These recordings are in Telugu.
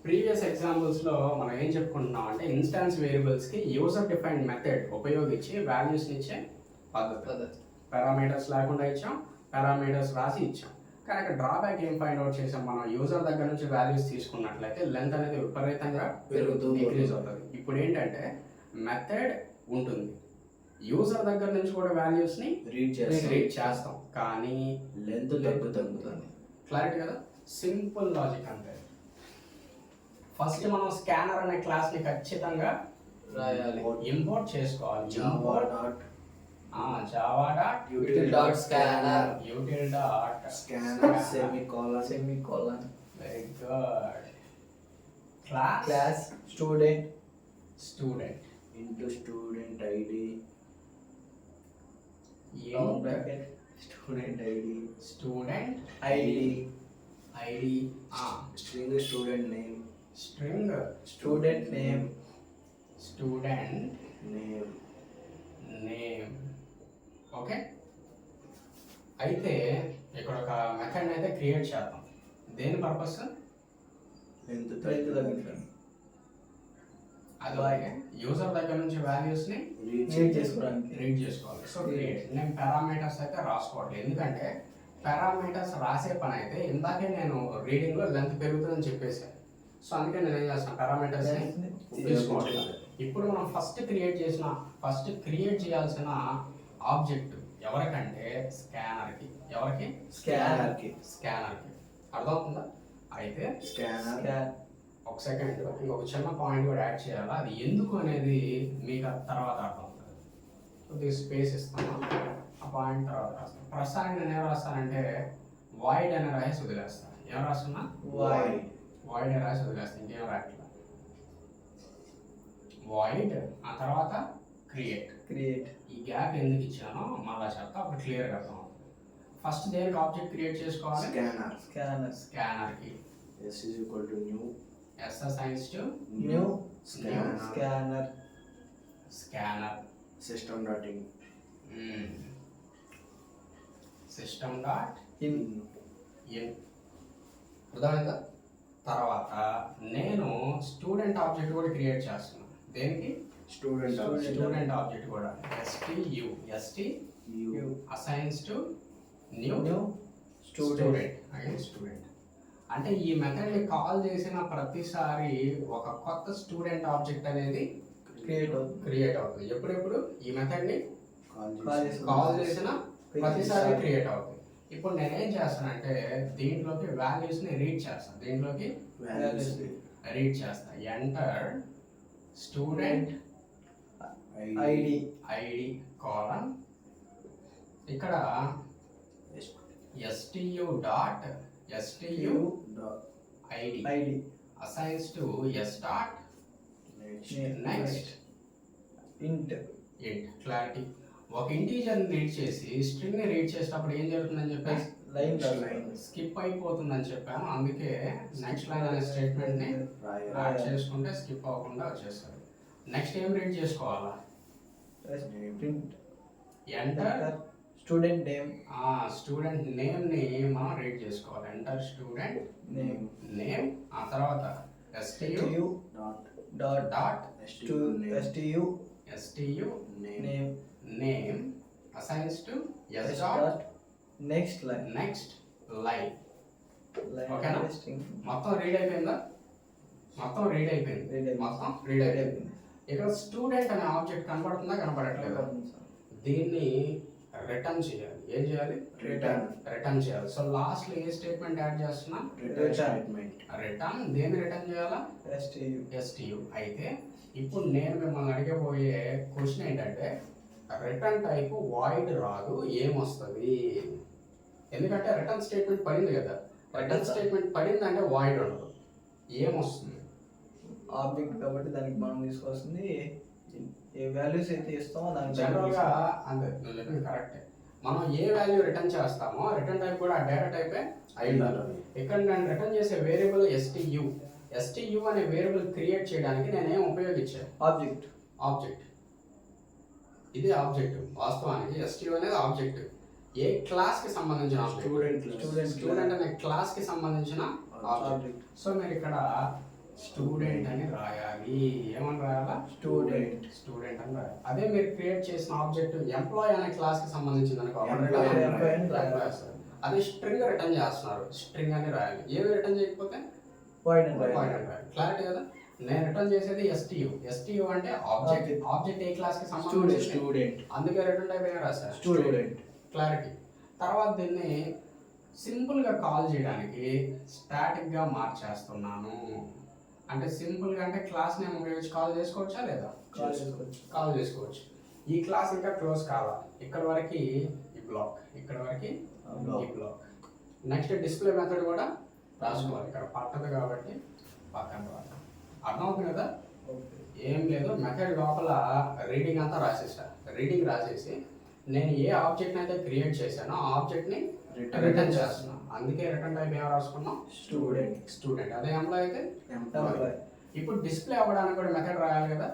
ప్రీవియస్ ఎగ్జాంపుల్స్లో మనం ఏం చెప్పుకుంటున్నాం అంటే ఇన్స్టాన్స్ వేరియబుల్స్కి యూజర్ డిఫైన్డ్ మెథడ్ ఉపయోగించి వాల్యూస్ని ఇచ్చే పద్ధతి. పారామీటర్స్ లేకుండా ఇచ్చాం, పారామీటర్స్ రాసి ఇచ్చాం. కానీ అక్కడ డ్రాబ్యాక్ ఏం ఫైండ్ అవుట్ చేసాం, మనం యూజర్ దగ్గర నుంచి వాల్యూస్ తీసుకున్నట్లయితే లెంత్ అనేది విపరీతంగా ఇంక్రీజ్ అవుతుంది. ఇప్పుడు ఏంటంటే మెథడ్ ఉంటుంది, యూజర్ దగ్గర నుంచి కూడా వాల్యూస్ని రీడ్ చేస్తాం, కానీ లెంత్ తగ్గుతుంది. క్లారిటీ కదా? సింపుల్ లాజిక్ అంతే. ఫస్ట్ మనం స్కానర్ అనే క్లాస్ని ఖచ్చితంగా రాయాలి, ఇంపోర్ట్ చేసుకోవాలి. Java dot util dot scanner semicolon very good. Class student into student ID student ID string student name okay. అయితే ఇక్కడ ఒక మెథడ్ అయితే క్రియేట్ చేద్దాం. దేని పర్పస్? లెంత్ తగ్గించడం. అలాగే యూజర్ దగ్గర నుంచి వాల్యూస్ని రీడ్ చేసుకోవాలి. సో నేను పారామీటర్స్ అయితే రాసుకోవట్లేదు, ఎందుకంటే పారామీటర్స్ రాసే పని అయితే ఇందాకే నేను రీడింగ్లో లెంత్ పెరుగుతుందని చెప్పేసాను. సో అందుకే నేను ఏం చేస్తాను, పారామీటర్స్ని తీసుకోవట్లేదు. ఇప్పుడు మనం ఫస్ట్ క్రియేట్ చేయాల్సిన ఆబ్జెక్ట్ ఎవరికంటే స్కానర్కి. స్కానర్కి అర్థమవుతుందా? అయితే స్కానర్ ఒక సెకండ్, ఇంకొక చిన్న పాయింట్ కూడా యాడ్ చేయాలా, అది ఎందుకు అనేది మీకు తర్వాత అర్థమవుతుంది. కొద్దిగా స్పేస్ ఇస్తాను, ఆ పాయింట్ తర్వాత రాస్తాను. ప్రస్తుతానికి నేను ఏం రాస్తానంటే వాయిడ్ అని రాసి వదిలేస్తాను. ఏం రాస్తున్నా? వాయిడ్ అని రాసి వదిలేస్తాను, ఇంకేం రాయట్లేదు. వాయిడ్ ఆ తర్వాత క్రియేట్. ఈ గ్యాప్ ఎందుకు ఇచ్చానో మళ్ళీ చెప్తా, అప్పుడు క్లియర్గా అర్థం అవుతుంది. ఫస్ట్ దేనికి ఆబ్జెక్ట్ క్రియేట్ చేసుకోవాలి? స్కానర్కి s is equal to new assigns to scanner system dot in system dot in అర్థమైందా? తర్వాత నేను స్టూడెంట్ ఆబ్జెక్ట్ కూడా క్రియేట్ చేస్తున్నాను. దేనికి? స్టూడెంట్ ఆబ్జెక్ట్ కూడా stu assigns to new student. అంటే ఈ మెథడ్ని కాల్ చేసిన ప్రతిసారి ఒక కొత్త స్టూడెంట్ ఆబ్జెక్ట్ అనేది క్రియేట్ అవుతుంది. ఎప్పుడెప్పుడు ఈ మెథడ్ని కాల్ చేసిన ప్రతిసారి క్రియేట్ అవుతుంది. ఇప్పుడు నేనేం చేస్తానంటే దీంట్లోకి వాల్యూస్ని రీడ్ చేస్తాను. ఎంటర్ స్టూడెంట్ ఐడి కాలన్, ఇక్కడ stu id assigns to s dot next int. Clarity. ఒక ఇంటీజర్ రీడ్ చేసి స్ట్రింగ్ ని రీడ్ చేసేటప్పుడు ఏం జరుగుతుందని చెప్పేసి లైన్ స్కిప్ అయిపోతుందని చెప్పాను. అందుకే నెక్స్ట్ లైన్ అనే స్టేట్మెంట్ ని యాడ్ చేసుకుంటే స్కిప్ అవ్వకుండా వచ్చేస్తుంది. నెక్స్ట్ ఏం రీడ్ చేసుకోవాలా? ఎంటర్ స్టూడెంట్ నేమ్ ని మనం రీడ్ చేసుకోవాలి. ఎంటర్ స్టూడెంట్ నేమ్ ఆ తర్వాత stu name assigns to s dot next line. ఓకేనా? మొత్తం రీడ్ అయిపోయిందా? మొత్తం రీడ్ అయిపోయింది. ఇక్కడ స్టూడెంట్ అనే ఆబ్జెక్ట్ కనబడుతుందా, కనబడట్లేదా? దీన్ని రిటర్న్ చేయాలి. ఏం చేయాలి? రిటర్న్ చేయాలి. సో లాస్ట్ లో ఏ స్టేట్మెంట్ యాడ్ చేస్తున్నా? రిటర్న్. దేన్ని రిటర్న్ చేయాలా? stu. అయితే ఇప్పుడు నేను మిమ్మల్ని అడిగబోయే క్వశ్చన్ ఏంటంటే రిటర్న్ టైప్ వాయిడ్ రాదు, ఏమొస్తుంది? ఎందుకంటే రిటర్న్ స్టేట్మెంట్ పడింది కదా. రిటర్న్ స్టేట్మెంట్ పడింది అంటే వాయిడ్ ఉండదు, ఏమొస్తుంది? ఆబ్జెక్ట్ కాబట్టి దానికి మనం తీసుకోవాల్సింది ఏ వాల్యూస్ అయితే ఇస్తామో దానికి జనరల్గా అంతే, నువ్వు చెప్పింది కరెక్టే. మనం ఏ వాల్యూ రిటర్న్ చేస్తామో రిటర్న్ టైప్ కూడా ఆ డేటా టైపే అయి ఉండాలి. ఇక్కడ నేను రిటర్న్ చేసే వేరియబుల్ stu అనే వేరియబుల్ క్రియేట్ చేయడానికి నేనేం ఉపయోగించాను? ఆబ్జెక్ట్. ఇది ఆబ్జెక్ట్. వాస్తవానికి stu అనేది ఆబ్జెక్ట్. ఏ క్లాస్ కి సంబంధించిన ఆబ్జెక్ట్? స్టూడెంట్ అనే క్లాస్ కి సంబంధించిన ఆబ్జెక్ట్. సో మీరు ఇక్కడ స్టూడెంట్ అని రాయాలి. ఏమని రాయాలా? స్టూడెంట్ అని రాయాలి. అదే మీరు క్రియేట్ చేసిన ఆబ్జెక్ట్ ఎంప్లాయ్ అనే క్లాస్ కి సంబంధించింది అనుకో, అదే స్ట్రింగ్ రిటర్న్ చేస్తున్నారు, స్ట్రింగ్ అని రాయాలి. ఏమి రిటర్న్ చేయకపోతే వాయిడ్ అని రాయాలి. క్లారిటీ కదా? నేను రిటర్న్ చేసేది STU అంటే ఆబ్జెక్ట్ ఏ క్లాస్ కి సంబంధించి స్టూడెంట్, అందుకే రిటర్న్ టైప్ ఏం రాశారు? స్టూడెంట్. క్లారిటీ. తర్వాత దీన్ని సింపుల్ గా కాల్ చేయడానికి స్టాటిక్ గా మార్చేస్తున్నాను. అంటే సింపుల్ గా అంటే క్లాస్ నేమ్ ఉపయోగించి కాల్ చేసుకోవచ్చా లేదా? కాల్ చేసుకోవచ్చు. ఈ క్లాస్ ఇంకా క్లోజ్ కావాలి. ఇక్కడ వరకు ఈ బ్లాక్, ఇక్కడ వరకు ఈ బ్లాక్. నెక్స్ట్ డిస్ప్లే మెథడ్ కూడా రాసుకోవాలి. ఇక్కడ పట్టదు కాబట్టి పక్కన రాదు. అర్థమవుతుంది కదా? ఏం లేదు, మెథడ్ లోపల రీడింగ్ అంతా రాసేసా. రీడింగ్ రాసేసి నేను ఏ ఆబ్జెక్ట్ అయితే క్రియేట్ చేశానో ఆ ఆబ్జెక్ట్ ని రిటర్న్ చేస్తున్నా. అందుకే రిటర్న్ టైప్ ఏం రాసుకున్నాం? స్టూడెంట్. అదే ఎంప్లాయ్ అయితే ఎంప్లాయ్. ఇప్పుడు డిస్ప్లే అవ్వడానికి కూడా మెథడ్ రాయాలి కదా?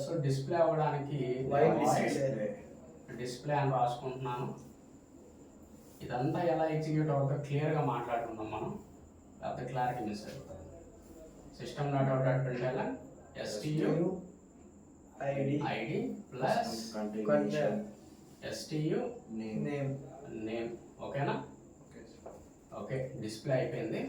సో డిస్ప్లే అవ్వడానికి డిస్ప్లే అని రాసుకుంటున్నాను. ఇదంతా ఎలా ఎగ్జిక్యూట్ అవుతుందో క్లియర్గా మాట్లాడుకుందాం మనం, లేకపోతే క్లారిటీ మిస్ అయిపోతుంది. System dot out dot println STU ID plus STU name. ఓకేనా? ఓకే, డిస్ప్లే అయిపోయింది.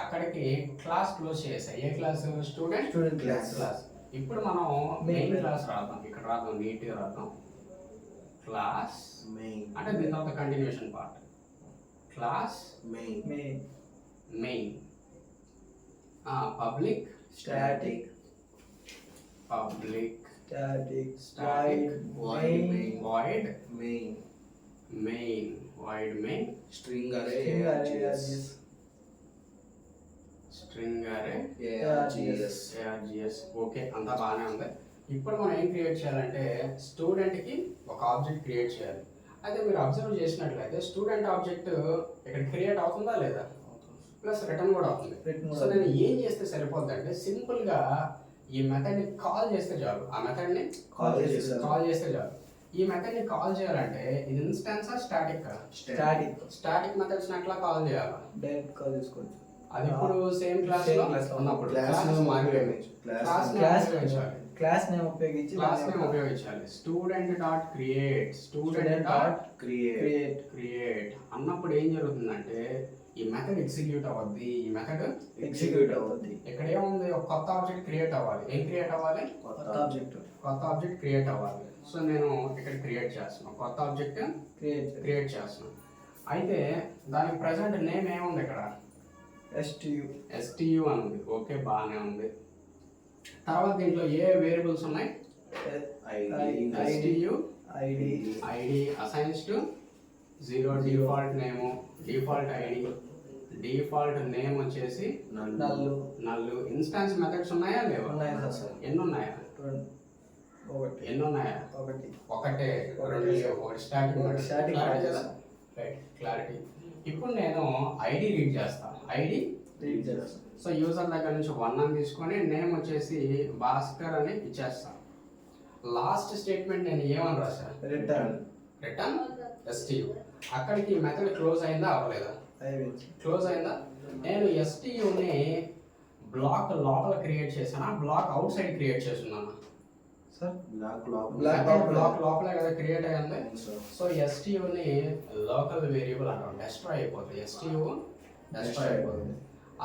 అక్కడికి క్లాస్ క్లోజ్ చేసాయి. ఏ క్లాస్? Student class. ఇప్పుడు మనం మెయిన్ క్లాస్ రాద్దాం. ఇక్కడ రాద్దాం, నీట్గా రాద్దాం. క్లాస్ మెయిన్ అంటే దీని తర్వాత continuation part. Class main public static void main string array args. Okay, అంతా బాగానే ఉంది. ఇప్పుడు మనం ఏం క్రియేట్ చేయాలంటే స్టూడెంట్ కి ఒక ఆబ్జెక్ట్ క్రియేట్ చేయాలి. అయితే మీరు అబ్జర్వ్ చేసినట్లయితే స్టూడెంట్ ఆబ్జెక్ట్ ఇక్కడ క్రియేట్ అవుతుందా లేదా? ప్లస్ రిటర్న్ కూడా అవుతుంది. సో నేను ఏం చేస్తే సరిపోద్ది అంటే సింపుల్ గా ఈ మెథడ్ ని కాల్ చేస్తే చాలు. ఆ మెథడ్ ని కాల్ చేస్తే చాలు. ఈ మెథడ్ ని కాల్ చేయాలంటే ఇది ఇన్స్టాన్స్ స్టాటిక్ మెథడ్స్ ని ఎట్లా కాల్ చేయాలి? డైరెక్ట్ కాల్ చేసుకోవచ్చు. అది ఇప్పుడు సేమ్ క్లాస్ లో ఉన్నప్పుడు క్లాస్ నేమ్ ఉపయోగించాలి. స్టూడెంట్ డాట్ క్రియేట్ అన్నప్పుడు ఏం జరుగుతుందంటే ఈ మెథడ్ ఎగ్జిక్యూట్ అవ్వద్ది. ఇక్కడ ఏముంది? ఒక కొత్త ఆబ్జెక్ట్ క్రియేట్ అవ్వాలి. ఏం క్రియేట్ అవ్వాలి? కొత్త ఆబ్జెక్ట్ క్రియేట్ అవ్వాలి. సో నేను ఇక్కడ క్రియేట్ చేస్తున్నాను, కొత్త ఆబ్జెక్ట్ క్రియేట్ చేస్తున్నాను. అయితే దానికి ప్రెసెంట్ నేమ్ ఏముంది? ఇక్కడ STU అని ఉంది. ఓకే, బాగానే ఉంది. తర్వాత దీంట్లో ఏ వేరియబుల్స్ ఉన్నాయి? STU ID assigns to 0 default name, default ID, default name వచ్చేసి నల్లు. ఇన్స్టాన్స్ మెథడ్స్ ఉన్నాయా లేవా? ఎన్ని ఉన్నాయా? ఒకటే, ఒకటి స్టాటిక్. క్లారిటీ. ఇప్పుడు నేను ఐడి రీడ్ చేస్తాను. సో యూజర్ దగ్గర నుంచి 1 అని తీసుకొని నేమ్ వచ్చేసి భాస్కర్ అని ఇచ్చేస్తాను. లాస్ట్ స్టేట్మెంట్ నేను ఏమని రాశాను? Return STU. అక్కడికి మెథడ్ క్లోజ్ అయిందా అవ్వలేదా? క్లోజ్ అయిందా? నేను STUని బ్లాక్ లోపల క్రియేట్ చేశానా, బ్లాక్ అవుట్ సైడ్ క్రియేట్ చేస్తున్నాను? బ్లాక్ లోపలే కదా క్రియేట్ అయ్యింది. సో STUని లోకల్ వేరియబుల్ అంటాం, డెస్ట్రాయ్ అయిపోతుంది. STU డెస్ట్రాయ్ అయిపోతుంది.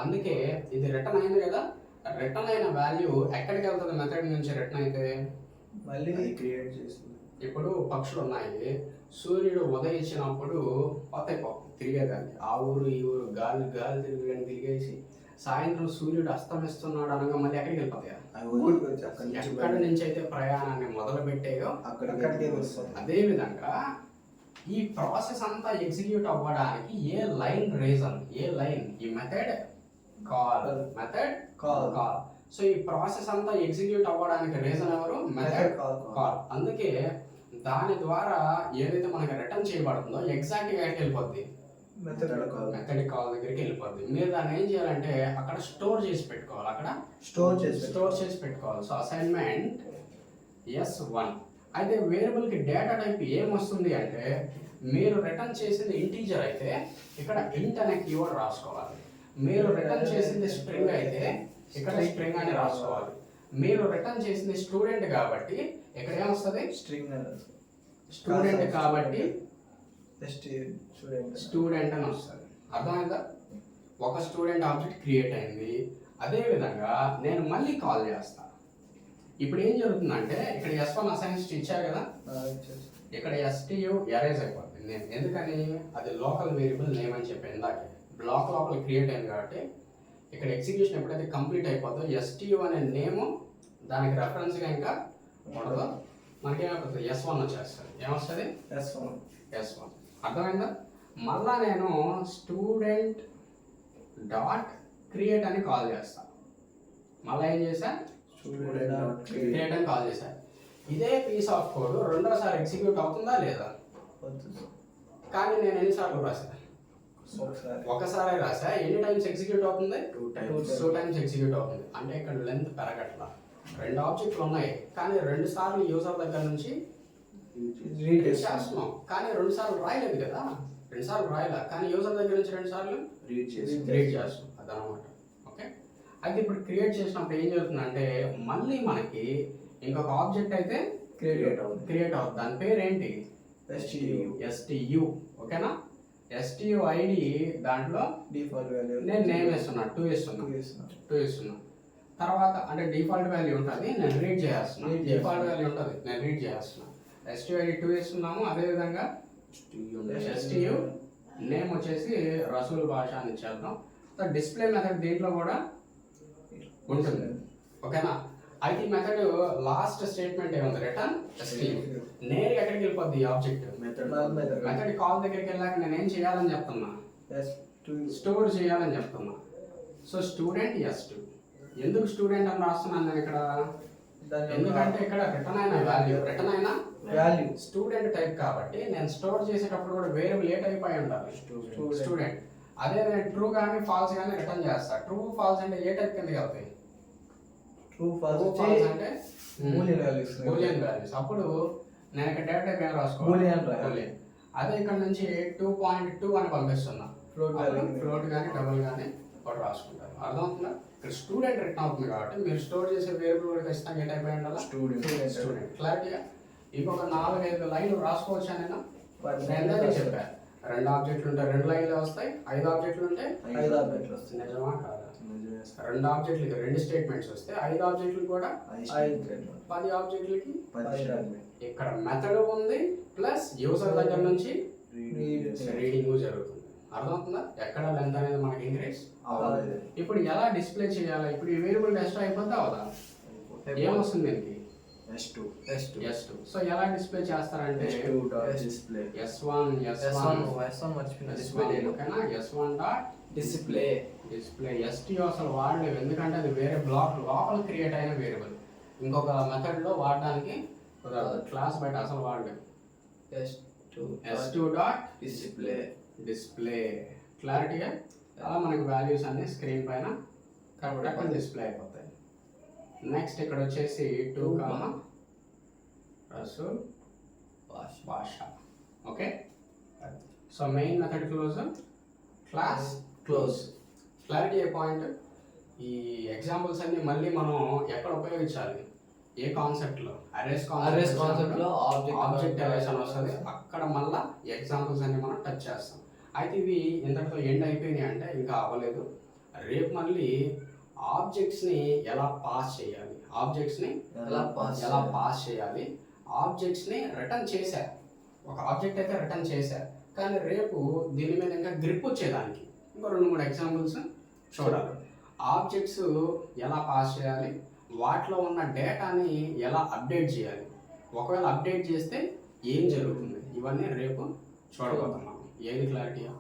అందుకే ఇది రిటర్న్ అయింది కదా. రిటర్న్ అయిన వాల్యూ ఎక్కడికి వెళ్తుంది? మెథడ్ నుంచి రిటర్న్ అయితే మళ్ళీ క్రియేట్ చేస్తుంది. ఇప్పుడు పక్షులు ఉన్నాయి. సూర్యుడు ఉదయించినప్పుడు పోతాయి తిరిగేదాన్ని. ఆ ఊరు ఈ ఊరు గాలి తిరిగేసి సాయంత్రం సూర్యుడు అస్తమిస్తున్నాడు అనగా మళ్ళీ ఎక్కడికి వెళ్ళిపోతాయా? ఎక్కడి నుంచి అయితే ప్రయాణాన్ని మొదలు పెట్టాయో అక్కడికి. అదే విధంగా ఈ ప్రాసెస్ అంతా ఎగ్జిక్యూట్ అవ్వడానికి ఏ లైన్ ఈ మెథడ్ కాల్. సో ఈ ప్రాసెస్ అంతా ఎగ్జిక్యూట్ అవ్వడానికి రీజన్ ఎవరు? Method call. అందుకే దాని ద్వారా ఏదైతే మనకి రిటర్న్ చేయబడుతుందో ఎగ్జాక్ట్ గా వెళ్ళిపోద్ది, మెథడ్ కాల్ దగ్గరికి వెళ్ళిపోద్ది. మీరు దాన్ని ఏం చేయాలంటే అక్కడ స్టోర్ చేసి పెట్టుకోవాలి. So assignment S1. అయితే వేరియబుల్ కి డేటా టైప్ ఏం వస్తుంది అంటే మీరు రిటర్న్ చేసింది ఇంటీజర్ అయితే ఇక్కడ ఇంట్ అనే కీవర్డ్ రాసుకోవాలి. మీరు రిటర్న్ చేసింది స్ట్రింగ్ అయితే ఇక్కడ స్ట్రింగ్ అని రాసుకోవాలి. మీరు రిటర్న్ చేసింది స్టూడెంట్ కాబట్టి ఇక్కడ ఏమొస్తుంది? స్ట్రింగ్ స్టూడెంట్ కాబట్టి స్టూడెంట్ స్టూడెంట్ అని వస్తుంది. అర్థమైందా? ఒక స్టూడెంట్ ఆబ్జెక్ట్ క్రియేట్ అయింది. అదే విధంగా నేను మళ్ళీ కాల్ చేస్తా. ఇప్పుడు ఏం జరుగుతుందంటే ఇక్కడ S1 అసైన్స్ ఇచ్చారు కదా, ఇక్కడ STU ఎరేజ్ అయిపోతుంది నేమ్. ఎందుకని? అది లోకల్ వేరియబుల్ నేమ్ అని చెప్పి ఇందాకే బ్లాక్ లోపల క్రియేట్ అయింది కాబట్టి ఇక్కడ ఎగ్జిక్యూషన్ ఎప్పుడైతే కంప్లీట్ అయిపోతుందో STU అనే నేమ్ దానికి రెఫరెన్స్గా ఇంకా ఉండదు. మనకేమైపోతుంది? S1 వచ్చేస్తుంది. ఏమొస్తుంది? S1. అర్థమైందా? మళ్ళా నేను స్టూడెంట్ డాట్ క్రియేట్ అని కాల్ చేస్తా. మళ్ళీ ఏం చేశా? క్రియేట్ అని కాల్ చేశా. ఇదే పీస్ ఆఫ్ కోడ్ రెండోసారి ఎగ్జిక్యూట్ అవుతుందా లేదా? కానీ నేను ఎన్నిసార్లు రాసా? ఒకసారి రాసా. ఎన్ని టైమ్స్ ఎగ్జిక్యూట్ అవుతుంది? 2 టైమ్స్ ఎగ్జిక్యూట్ అవుతుంది. అంటే ఇక్కడ లెంత్ పెరగట్లా. 2 ఆబ్జెక్ట్లు ఉన్నాయి కానీ 2 సార్లు యూజర్ దగ్గర నుంచి రీడ్ చేస్తున్నాం. కానీ 2 సార్లు రాయలేదు కదా, 2 సార్లు రాయలే కానీ యూజర్ దగ్గర నుంచి 2 సార్లు రీడ్ చేస్తున్నాం. అదనమాట. ఓకే, అయితే ఇప్పుడు క్రియేట్ చేసినప్పుడు ఏం జరుగుతుందంటే మళ్ళీ మనకి ఇంకొక ఆబ్జెక్ట్ అయితే క్రియేట్ అవుతుంది. దాని పేరు ఏంటి? STU. ఓకేనా? STU ఐడి దాంట్లో డిఫాల్ట్ వాల్యూ నేను నేమ్ వేస్తున్నా 2 ఇస్తున్నా. తర్వాత అంటే డిఫాల్ట్ వాల్యూ ఉంటుంది, నేను రీడ్ చేస్తున్నా. డిఫాల్ట్ వాల్యూ ఉంటుంది, నేను రీడ్ చేస్తున్నా. STU ఐడి 2 ఇస్తున్నాము. అదేవిధంగా STU నేమ్ వచ్చేసి రసూల్ భాష అని ఇచ్చేద్దాం. డిస్ప్లే మెథడ్ దీంట్లో కూడా ఉంటుంది. ఓకేనా? అయితే ఈ మెథడ్ లాస్ట్ స్టేట్మెంట్ ఏముంది? Return STU. నేరుగా ఎక్కడికి వెళ్ళిపోద్ది? ఆబ్జెక్ట్ మెథడ్ కాల్ దగ్గరికి వెళ్ళాక నేను ఏం చేయాలని చెప్తున్నా? స్టోర్ చేయాలని చెప్తున్నా. So student S2. ఎందుకు స్టూడెంట్ అని రాస్తున్నాను నేను ఇక్కడ? ఎందుకంటే ఇక్కడ రిటర్న్ అయిన వాల్యూ స్టూడెంట్ టైప్ కాబట్టి నేను స్టోర్ చేసేటప్పుడు కూడా వేరియబుల్ ఏ టైప్ అయి ఉండాలి? స్టూడెంట్. అదే నేను ట్రూ కానీ ఫాల్స్ కానీ రిటర్న్ చేస్తా. ట్రూ ఫాల్స్ అంటే ఏ టైప్ కిందకి వెళ్తాయి? ట్రూ ఫాల్స్ అంటే బూలియన్ వాల్యూస్. అప్పుడు నేను ఇక్కడ డేటా టైప్ ఏం రాసుకోవాలి? అదే ఇక్కడ నుంచి 2.2 అని పంపిస్తున్నా. ఫ్లోట్ కానీ డబుల్ కానీ ఒకటి రాసుకుంటారు. అర్థమవుతుందా? ఇక్కడ స్టూడెంట్ రిటర్న్ అవుతుంది కాబట్టి మీరు స్టోర్ చేసే వేరియబుల్ కూడా ఖచ్చితంగా ఏ టైప్ అయి ఉండాలి? స్టూడెంట్. క్లారిటీగా ఇంకొక 4-5 లైన్లు రాసుకోవచ్చా? నేను ఇందాకే చెప్పాను 2 ఆబ్జెక్టులు ఉంటాయి, 2 లైన్లు వస్తాయి. 5 ఆబ్జెక్టులు ఉంటాయి, 5 ఆబ్జెక్టులు వస్తాయి. నిజమా కాదా? 2 ఆబ్జెక్టులకి 2 స్టేట్మెంట్స్ వస్తే 5 ఆబ్జెక్టులు కూడా 10 ఆబ్జెక్టులకి. ఇక్కడ మెథడ్ ఉంది ప్లస్ యూజర్ దగ్గర నుంచి రీడింగ్ జరుగుతుంది. అర్థమవుతుందా? ఎక్కడ లెంత్ అనేది మనకి ఇంక్రీజ్ అవ్వదు. ఇప్పుడు ఎలా డిస్ప్లే చేయాలి? ఇప్పుడు ఈ వేరియబుల్ టెస్ట్ అయిపోతే అవదా? ఏమొస్తుంది దీనికి? S2. సో ఎలా డిస్ప్లే చేస్తారంటే S1 ఓకేనా? S1 dot display. STU అసలు వాడలేవు ఎందుకంటే అది వేరే బ్లాక్ లోపల క్రియేట్ అయిన వేరియబుల్. ఇంకొక మెథడ్లో వాడడానికి క్లాస్ బయట అసలు వాడలేవు. S2 dot display. క్లారిటీగా అలా మనకి వాల్యూస్ అన్ని స్క్రీన్ పైన కరెక్ట్గా డిస్ప్లే అయిపోతాయి. నెక్స్ట్ ఇక్కడ వచ్చేసి 2 Rasool Basha. Okay, so main method class close. Clarity ఏ పాయింట్? ఈ ఎగ్జాంపుల్స్ అన్ని మళ్ళీ మనం ఎక్కడ ఉపయోగించాలి? ఏ కాన్సెప్ట్లో? అరేస్ కాన్సెప్ట్లో ఆబ్జెక్ట్ అరేస్ అని వస్తుంది. అక్కడ మళ్ళీ ఎగ్జాంపుల్స్ అన్ని మనం టచ్ చేస్తాం. అయితే ఇవి ఇంతటితో ఎండ్ అయిపోయినాయి అంటే ఇంకా అవ్వలేదు. రేపు మళ్ళీ ఆబ్జెక్ట్స్ని ఎలా పాస్ చేయాలి, ఆబ్జెక్ట్స్ని రిటర్న్ చేశా. ఒక ఆబ్జెక్ట్ అయితే రిటర్న్ చేశా కానీ రేపు దీని మీద ఇంకా గ్రిప్ వచ్చేదానికి ఇంకో 2-3 ఎగ్జాంపుల్స్ చూడాలి. ఆబ్జెక్ట్స్ ఎలా పాస్ చేయాలి, వాటిలో ఉన్న డేటాని ఎలా అప్డేట్ చేయాలి, ఒకవేళ అప్డేట్ చేస్తే ఏం జరుగుతుంది, ఇవన్నీ రేపు చూడబోతున్నాం. ఏది క్లారిటీయా?